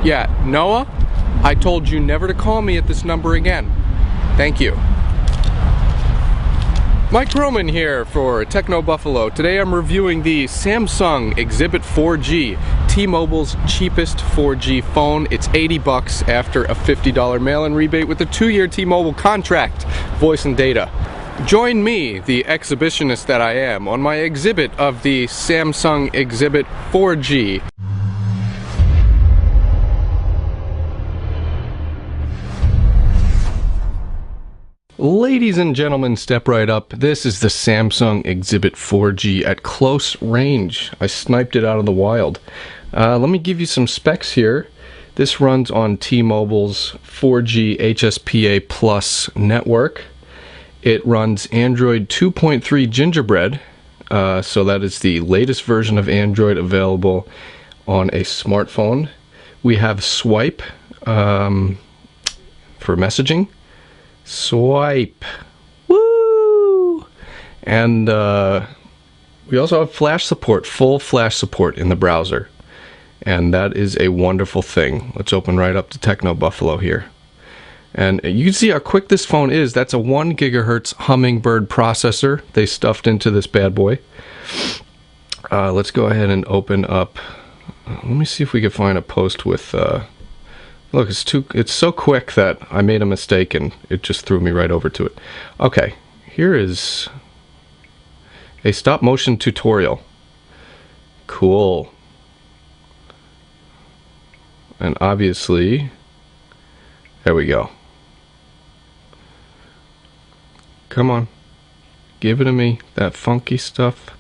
Yeah, Noah, I told you never to call me at this number again. Thank you. Mike Roman here for Techno Buffalo. Today I'm reviewing the Samsung Exhibit 4G, T-Mobile's cheapest 4G phone. It's 80 bucks after a $50 mail-in rebate with a 2-year T-Mobile contract, voice and data. Join me, the exhibitionist that I am, on my exhibit of the Samsung Exhibit 4G. Ladies and gentlemen, step right up. This is the Samsung Exhibit 4G at close range. I sniped it out of the wild. Let me give you some specs here. This runs on T-Mobile's 4G HSPA Plus network. It runs Android 2.3 Gingerbread, so that is the latest version of Android available on a smartphone. We have Swipe for messaging. Swipe. Woo! And we also have flash support, full flash support in the browser. And that is a wonderful thing. Let's open right up to Techno Buffalo here. And you can see how quick this phone is. That's a 1 gigahertz Hummingbird processor they stuffed into this bad boy. Let's go ahead and open up. Let me see if we can find a post with... Look, it's so quick that I made a mistake and it just threw me right over to it. Okay, here is a stop motion tutorial. Cool. And obviously, there we go. Come on, give it to me, that funky stuff.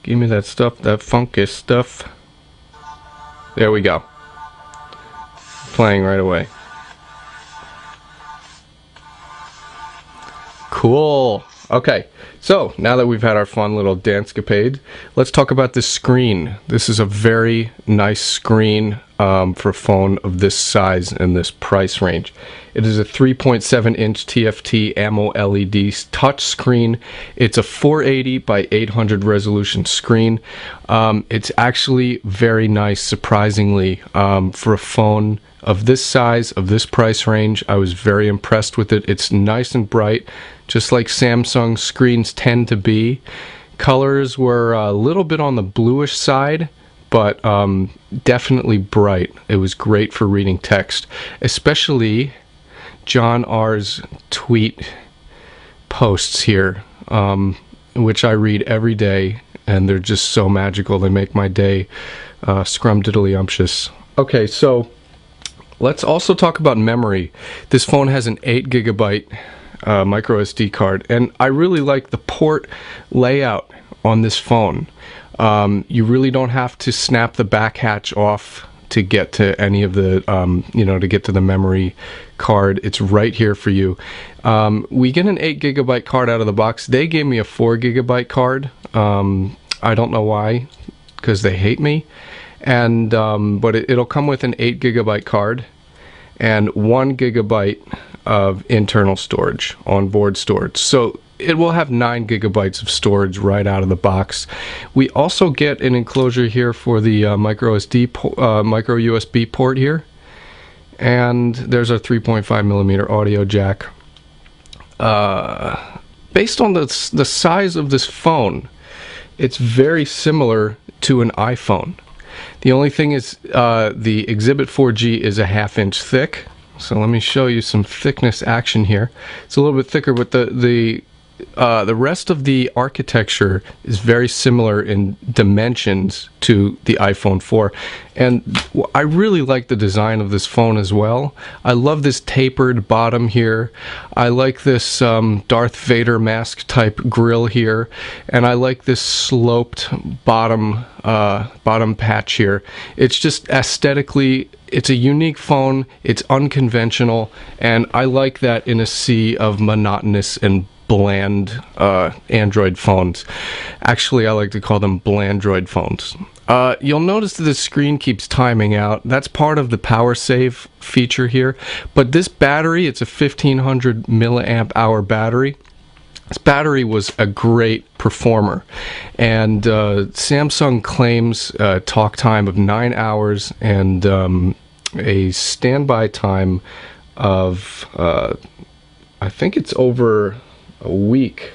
Give me that stuff, that funky stuff. There we go. Playing right away. Cool. Okay, so now that we've had our fun little dance-capade, let's talk about this screen. This is a very nice screen for a phone of this size and this price range. It is a 3.7-inch TFT AMO LED touch screen. It's a 480 by 800 resolution screen. It's actually very nice, surprisingly, for a phone of this size, of this price range. I was very impressed with it. It's nice and bright, just like Samsung screens tend to be. Colors were a little bit on the bluish side, but definitely bright. It was great for reading text, especially John R's tweet posts here, which I read every day, and they're just so magical. They make my day scrumdiddlyumptious. Okay, so let's also talk about memory. This phone has an 8 gigabyte micro SD card, and I really like the port layout on this phone. You really don't have to snap the back hatch off to get to any of the, to get to the memory card. It's right here for you. We get an 8 gigabyte card out of the box. They gave me a 4 gigabyte card. I don't know why, because they hate me. And but it'll come with an 8 gigabyte card and 1 gigabyte of internal storage, onboard storage. So it will have 9 gigabytes of storage right out of the box. We also get an enclosure here for the micro USB port here, and there's a 3.5 millimeter audio jack. Based on the size of this phone, it's very similar to an iPhone. The only thing is the Exhibit 4G is a 1/2 inch thick. So let me show you some thickness action here. It's a little bit thicker, but the rest of the architecture is very similar in dimensions to the iPhone 4. And I really like the design of this phone as well. I love this tapered bottom here. I like this Darth Vader mask type grill here. And I like this sloped bottom patch here. It's just aesthetically, it's a unique phone. It's unconventional. And I like that in a sea of monotonous and bland Android phones. Actually, I like to call them Blandroid phones. You'll notice that the screen keeps timing out. That's part of the power save feature here. But this battery, it's a 1500 milliamp hour battery. This battery was a great performer, and Samsung claims talk time of 9 hours and a standby time of I think it's over a week,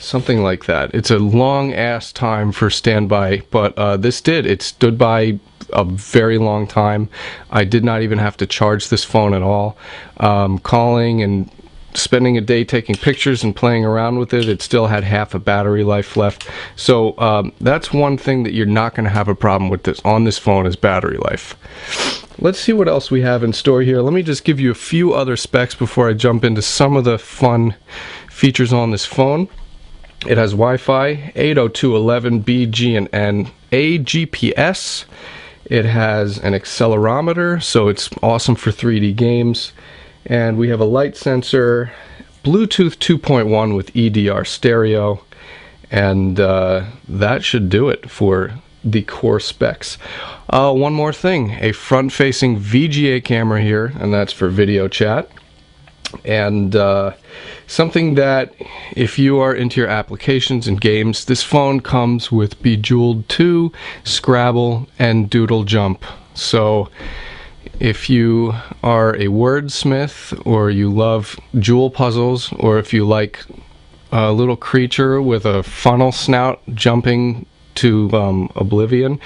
something like that. It's a long ass time for standby, but it stood by a very long time. I did not even have to charge this phone at all. Calling and spending a day taking pictures and playing around with it, it still had half a battery life left. So that's one thing that you're not going to have a problem with on this phone is battery life. Let's see what else we have in store here. Let me just give you a few other specs before I jump into some of the fun features on this phone. It has Wi-Fi, 802.11b, G, and N, A, GPS. It has an accelerometer, so it's awesome for 3D games. And we have a light sensor, Bluetooth 2.1 with EDR stereo, and that should do it for the core specs. One more thing, a front-facing VGA camera here, and that's for video chat. And something that, if you are into your applications and games, this phone comes with Bejeweled 2, Scrabble, and Doodle Jump. So if you are a wordsmith, or you love jewel puzzles, or if you like a little creature with a funnel snout jumping to oblivion.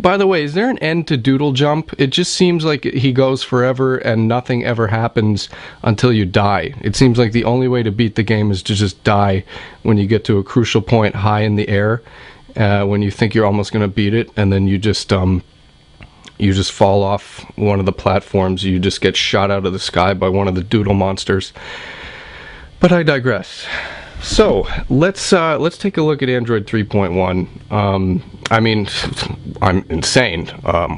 By the way, is there an end to Doodle Jump? It just seems like he goes forever and nothing ever happens until you die. It seems like the only way to beat the game is to just die when you get to a crucial point high in the air, when you think you're almost going to beat it, and then you just fall off one of the platforms. You just get shot out of the sky by one of the doodle monsters. But I digress. So let's take a look at Android 3.1. I mean, I'm insane.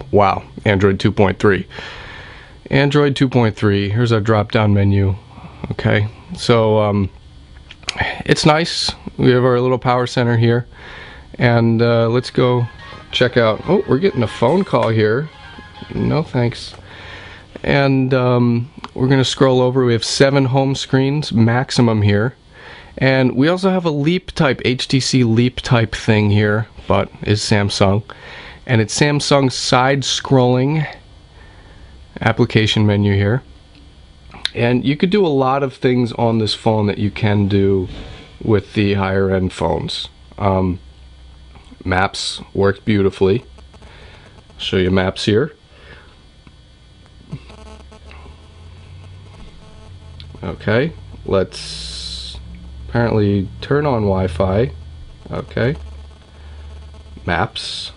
Wow, Android 2.3. Android 2.3. Here's our drop-down menu. Okay, so it's nice. We have our little power center here, and let's go check out. Oh, we're getting a phone call here. No thanks. And we're gonna scroll over. We have 7 home screens maximum here. And we also have a Leap type, HTC Leap type thing here, but is Samsung. And it's Samsung's side-scrolling application menu here. And you could do a lot of things on this phone that you can do with the higher-end phones. Maps works beautifully. I'll show you maps here. Okay, let's apparently turn on Wi-Fi. Okay. Maps,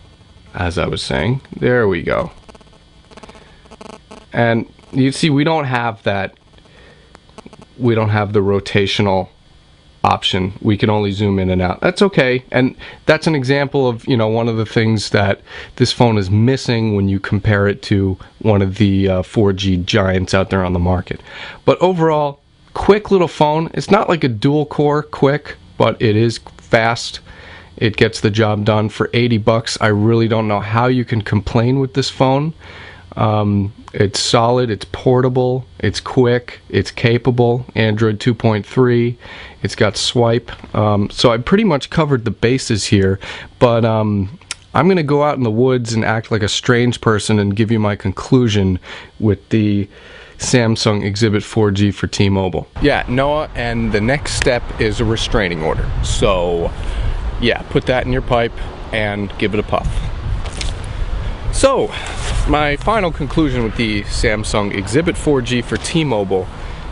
as I was saying. There we go. And you see, we don't have that. We don't have the rotational option. We can only zoom in and out. That's okay. And that's an example of, one of the things that this phone is missing when you compare it to one of the 4G giants out there on the market. But overall, quick little phone. It's not like a dual core quick, but it is fast. It gets the job done for 80 bucks. I really don't know how you can complain with this phone. It's solid, it's portable, it's quick, it's capable. Android 2.3, it's got swipe. So I pretty much covered the bases here, but I'm going to go out in the woods and act like a strange person and give you my conclusion with the Samsung Exhibit 4G for T-Mobile. Yeah, Noah, and the next step is a restraining order. So, yeah, put that in your pipe and give it a puff. So, my final conclusion with the Samsung Exhibit 4G for T-Mobile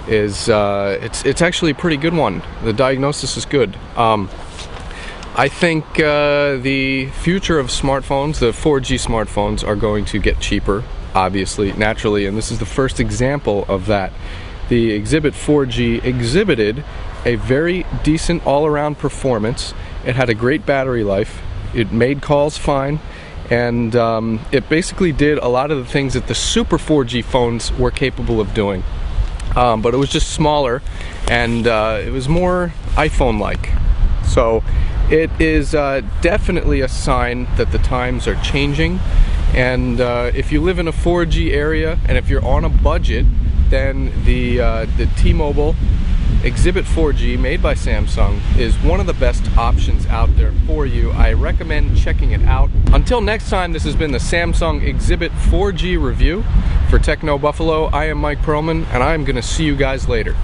is it's actually a pretty good one. The diagnosis is good. I think the future of smartphones, the 4G smartphones, are going to get cheaper. Obviously, naturally, and this is the first example of that. The Exhibit 4G exhibited a very decent all-around performance. It had a great battery life. It made calls fine, and it basically did a lot of the things that the Super 4G phones were capable of doing. But it was just smaller, and it was more iPhone-like. So it is definitely a sign that the times are changing. And if you live in a 4G area, and if you're on a budget, then the T-Mobile Exhibit 4G, made by Samsung, is one of the best options out there for you. I recommend checking it out. Until next time, this has been the Samsung Exhibit 4G review. For Techno Buffalo, I am Mike Perlman, and I am going to see you guys later.